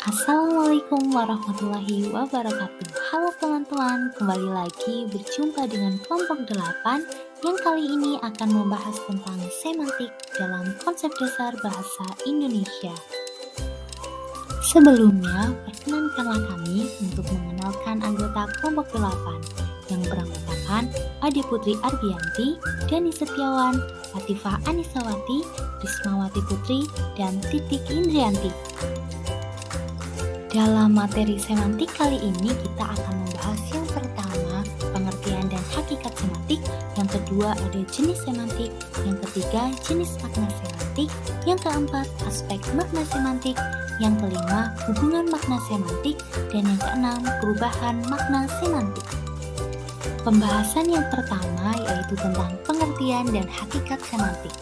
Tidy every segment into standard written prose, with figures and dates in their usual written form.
Assalamualaikum warahmatullahi wabarakatuh. Halo teman-teman, kembali lagi berjumpa dengan kelompok 8 yang kali ini akan membahas tentang semantik dalam konsep dasar bahasa Indonesia. Sebelumnya, perkenankanlah kami untuk mengenalkan anggota kelompok 8 yang beranggotakan Ade Putri Arbianti, Dani Setiawan, Latifah Anisawati, Rismawati Putri, dan Titik Indrianti. Dalam materi semantik kali ini kita akan membahas yang pertama pengertian dan hakikat semantik, yang kedua ada jenis semantik, yang ketiga jenis makna semantik, yang keempat aspek makna semantik, yang kelima hubungan makna semantik, dan yang keenam perubahan makna semantik. Pembahasan yang pertama yaitu tentang pengertian dan hakikat semantik.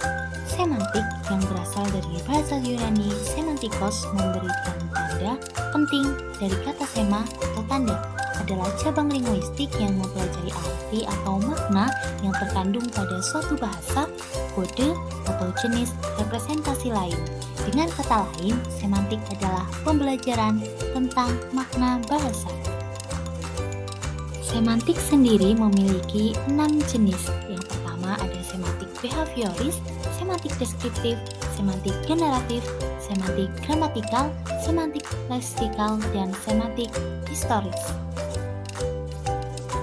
Semantik yang berasal dari bahasa Yunani semantikos, memberikan tanda penting dari kata sema atau tanda, adalah cabang linguistik yang mempelajari arti atau makna yang terkandung pada suatu bahasa, kode, atau jenis representasi lain. Dengan kata lain, semantik adalah pembelajaran tentang makna bahasa. Semantik sendiri memiliki 6 jenis. Yang pertama ada semantik behavioris, semantik deskriptif, semantik generatif, semantik gramatikal, semantik leksikal, dan semantik historis.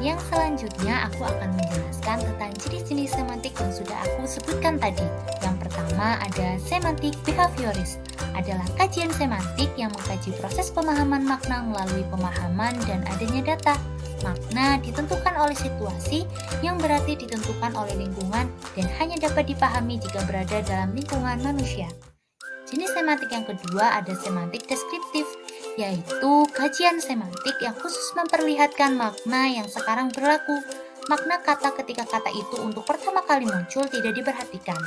Yang selanjutnya aku akan menjelaskan tentang jenis-jenis semantik yang sudah aku sebutkan tadi. Yang pertama ada semantik behavioris, adalah kajian semantik yang mengkaji proses pemahaman makna melalui pemahaman dan adanya data. Makna ditentukan oleh situasi, yang berarti ditentukan oleh lingkungan dan hanya dapat dipahami jika berada dalam lingkungan manusia. Jenis semantik yang kedua ada semantik deskriptif, yaitu kajian semantik yang khusus memperlihatkan makna yang sekarang berlaku. Makna kata ketika kata itu untuk pertama kali muncul tidak diperhatikan.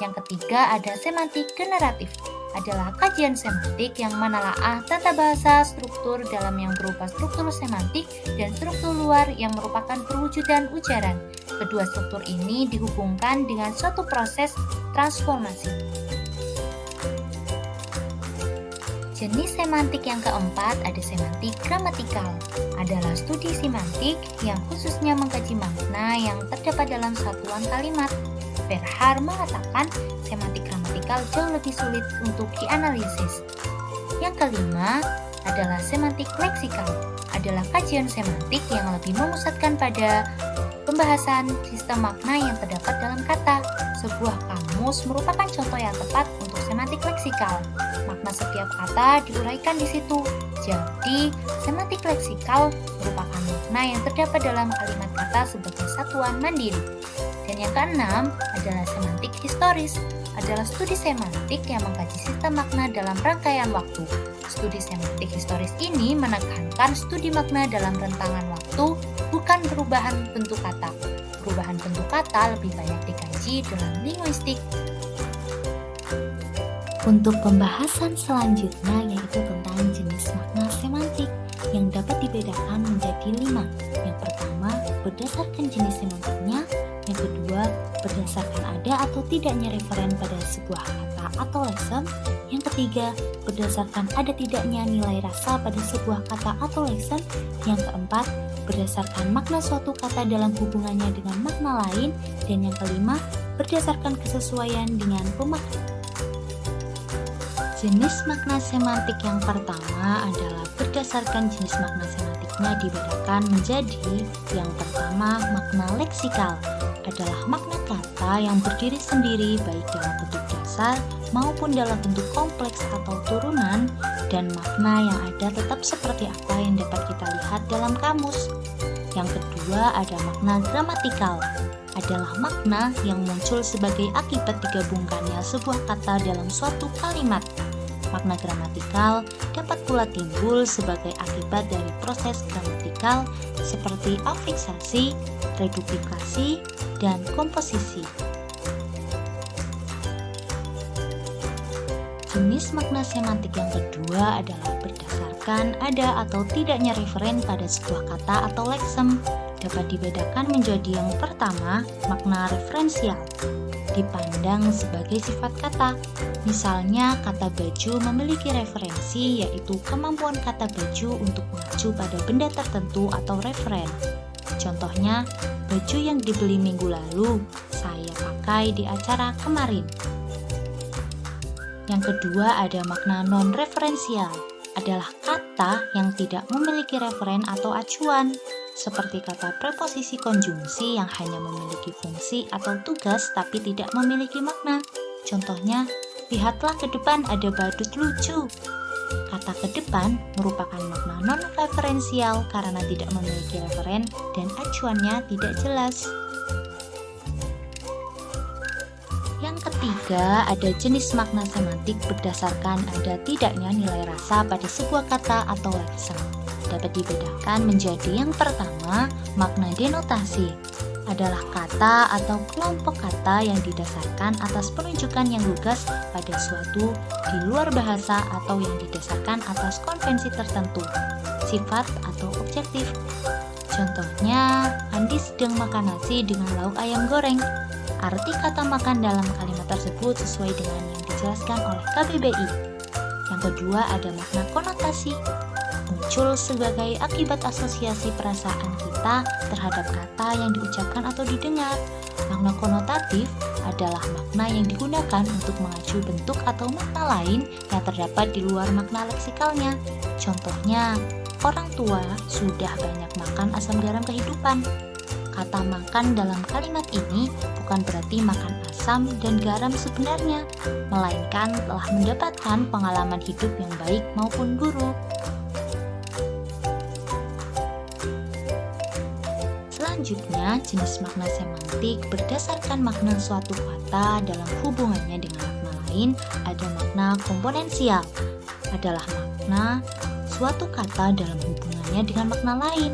Yang ketiga ada semantik generatif, adalah kajian semantik yang menelaah tata bahasa struktur dalam yang berupa struktur semantik dan struktur luar yang merupakan perwujudan ujaran. Kedua struktur ini dihubungkan dengan suatu proses transformasi. Jenis semantik yang keempat ada semantik gramatikal, adalah studi semantik yang khususnya mengkaji makna yang terdapat dalam satuan kalimat. Verhaar mengatakan semantik gramatikal jauh lebih sulit untuk dianalisis. Yang kelima adalah semantik leksikal, adalah kajian semantik yang lebih memusatkan pada pembahasan sistem makna yang terdapat dalam kata. Sebuah kamus merupakan contoh yang tepat untuk semantik leksikal. Makna setiap kata diuraikan di situ. Jadi, semantik leksikal merupakan makna yang terdapat dalam kalimat kata sebagai satuan mandiri. Dan yang keenam adalah semantik historis, adalah studi semantik yang mengkaji sistem makna dalam rangkaian waktu. Studi semantik historis ini menekankan studi makna dalam rentangan waktu, bukan perubahan bentuk kata. Perubahan bentuk kata lebih banyak dikaji dalam linguistik. Untuk pembahasan selanjutnya yaitu tentang jenis makna semantik yang dapat dibedakan menjadi 5. Yang pertama, berdasarkan jenis semantiknya. Yang kedua, berdasarkan ada atau tidaknya referen pada sebuah kata atau lexem. Yang ketiga, berdasarkan ada tidaknya nilai rasa pada sebuah kata atau lexem. Yang keempat, berdasarkan makna suatu kata dalam hubungannya dengan makna lain. Dan yang kelima, berdasarkan kesesuaian dengan pemakna. Jenis makna semantik yang pertama adalah berdasarkan jenis makna semantiknya dibedakan menjadi yang pertama makna leksikal, adalah makna kata yang berdiri sendiri baik dalam bentuk dasar maupun dalam bentuk kompleks atau turunan, dan makna yang ada tetap seperti apa yang dapat kita lihat dalam kamus. Yang kedua ada makna gramatikal, adalah makna yang muncul sebagai akibat digabungkannya sebuah kata dalam suatu kalimat. Makna gramatikal dapat pula timbul sebagai akibat dari proses gramatikal seperti afiksasi, reduplikasi, dan komposisi. Jenis makna semantik yang kedua adalah berdasarkan ada atau tidaknya referen pada sebuah kata atau lexem. dapat dibedakan menjadi yang pertama, makna referensial, dipandang sebagai sifat kata. Misalnya, kata baju memiliki referensi, yaitu kemampuan kata baju untuk mengacu pada benda tertentu atau referen. Contohnya, baju yang dibeli minggu lalu, saya pakai di acara kemarin. Yang kedua ada makna non-referensial, adalah kata yang tidak memiliki referen atau acuan, seperti kata preposisi konjungsi yang hanya memiliki fungsi atau tugas tapi tidak memiliki makna. Contohnya, lihatlah ke depan ada badut lucu. Kata ke depan merupakan makna non-referensial karena tidak memiliki referen dan acuannya tidak jelas. Yang ketiga, ada jenis makna semantik berdasarkan ada tidaknya nilai rasa pada sebuah kata atau leksem. Dapat dibedakan menjadi yang pertama, makna denotasi adalah kata atau kelompok kata yang didasarkan atas penunjukan yang lugas pada suatu di luar bahasa atau yang didasarkan atas konvensi tertentu, sifat atau objektif. Contohnya, Andi sedang makan nasi dengan lauk ayam goreng. Arti kata makan dalam kalimat tersebut sesuai dengan yang dijelaskan oleh KBBI. Yang kedua ada makna konotasi, muncul sebagai akibat asosiasi perasaan kita terhadap kata yang diucapkan atau didengar. Makna konotatif adalah makna yang digunakan untuk mengacu bentuk atau makna lain yang terdapat di luar makna leksikalnya. Contohnya, orang tua sudah banyak makan asam garam kehidupan. Kata makan dalam kalimat ini bukan berarti makan asam dan garam sebenarnya, melainkan telah mendapatkan pengalaman hidup yang baik maupun buruk. Selanjutnya, jenis makna semantik berdasarkan makna suatu kata dalam hubungannya dengan makna lain ada makna komponensial, adalah makna suatu kata dalam hubungannya dengan makna lain.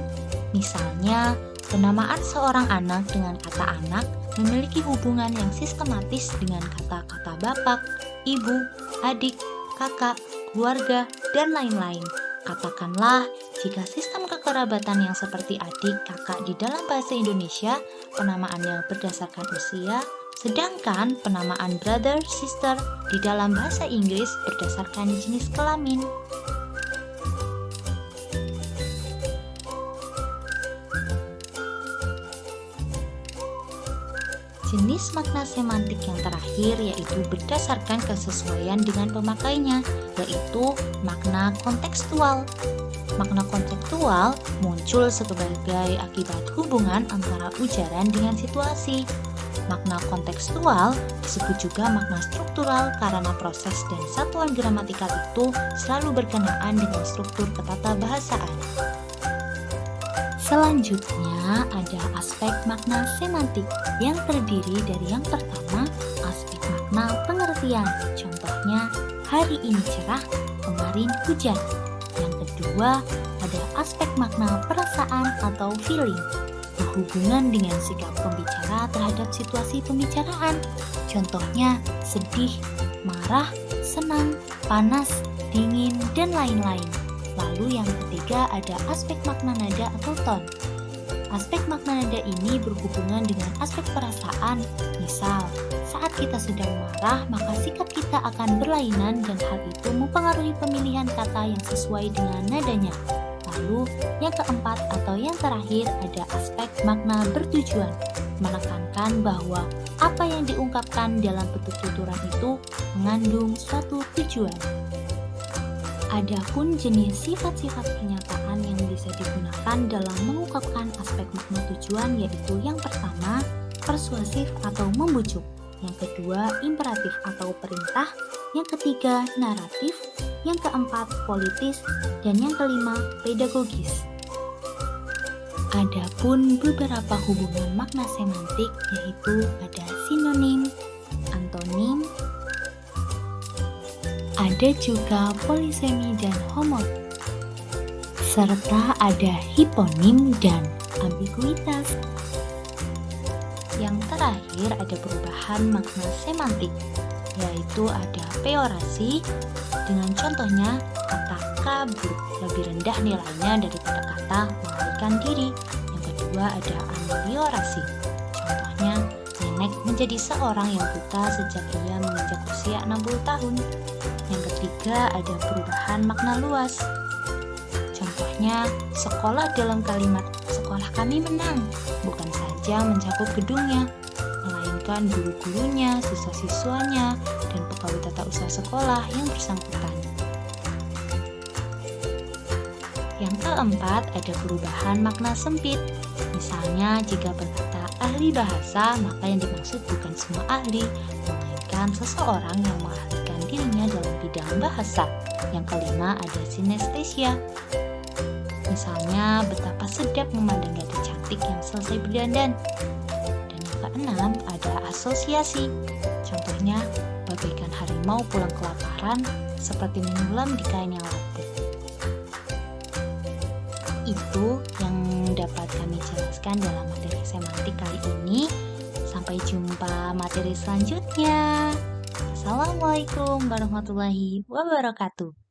Misalnya, penamaan seorang anak dengan kata anak memiliki hubungan yang sistematis dengan kata-kata bapak, ibu, adik, kakak, keluarga, dan lain-lain. Katakanlah, jika sistem kekerabatan yang seperti adik, kakak di dalam bahasa Indonesia, penamaannya berdasarkan usia, sedangkan penamaan brother, sister di dalam bahasa Inggris berdasarkan jenis kelamin. Jenis makna semantik yang terakhir yaitu berdasarkan kesesuaian dengan pemakainya, yaitu makna kontekstual. Makna kontekstual muncul sebagai akibat hubungan antara ujaran dengan situasi. Makna kontekstual disebut juga makna struktural karena proses dan satuan gramatikal itu selalu berkenaan dengan struktur ketatabahasaan. Selanjutnya ada aspek makna semantik yang terdiri dari yang pertama, aspek makna pengertian. Contohnya, hari ini cerah, kemarin hujan. Yang kedua, ada aspek makna perasaan atau feeling, berhubungan dengan sikap pembicara terhadap situasi pembicaraan. Contohnya, sedih, marah, senang, panas, dingin, dan lain-lain. Lalu yang ketiga ada aspek makna nada atau ton. Aspek makna nada ini berhubungan dengan aspek perasaan. Misal, saat kita sedang marah, maka sikap kita akan berlainan dan hal itu mempengaruhi pemilihan kata yang sesuai dengan nadanya. Lalu, yang keempat atau yang terakhir ada aspek makna bertujuan, menekankan bahwa apa yang diungkapkan dalam bentuk tuturan itu mengandung suatu tujuan. Adapun jenis sifat-sifat pernyataan yang bisa digunakan dalam mengungkapkan aspek makna tujuan yaitu yang pertama, persuasif atau membujuk, yang kedua, imperatif atau perintah, yang ketiga, naratif, yang keempat, politis, dan yang kelima, pedagogis. Adapun beberapa hubungan makna semantik yaitu ada sinonim, antonim, ada juga polisemi dan homonim, serta ada hiponim dan ambiguitas. Yang terakhir ada perubahan makna semantik, yaitu ada peorasi, dengan contohnya kata kabur lebih rendah nilainya daripada kata melarikan diri. Yang kedua kedua ada ameliorasi. Contohnya, nenek menjadi seorang yang buta sejak ia menginjak usia 60 tahun. Yang ketiga ada perubahan makna luas. Contohnya, sekolah dalam kalimat sekolah kami menang bukan saja mencakup gedungnya, melainkan guru-gurunya, siswa-siswanya, dan pegawai tata usaha sekolah yang bersangkutan. Yang keempat, ada perubahan makna sempit. Misalnya, jika berkata ahli bahasa, maka yang dimaksud bukan semua ahli, melainkan seseorang yang mengahlikan dirinya dalam bidang bahasa. Yang kelima, ada sinestesia. Misalnya, betapa sedap memandang gadis cantik yang selesai berdandan. Dan yang keenam, ada asosiasi. Contohnya, bagaikan harimau pulang kelaparan, seperti menyelam di kain yang lapuk. Itu yang dapat kami jelaskan dalam materi semantik kali ini. Sampai jumpa materi selanjutnya. Assalamualaikum warahmatullahi wabarakatuh.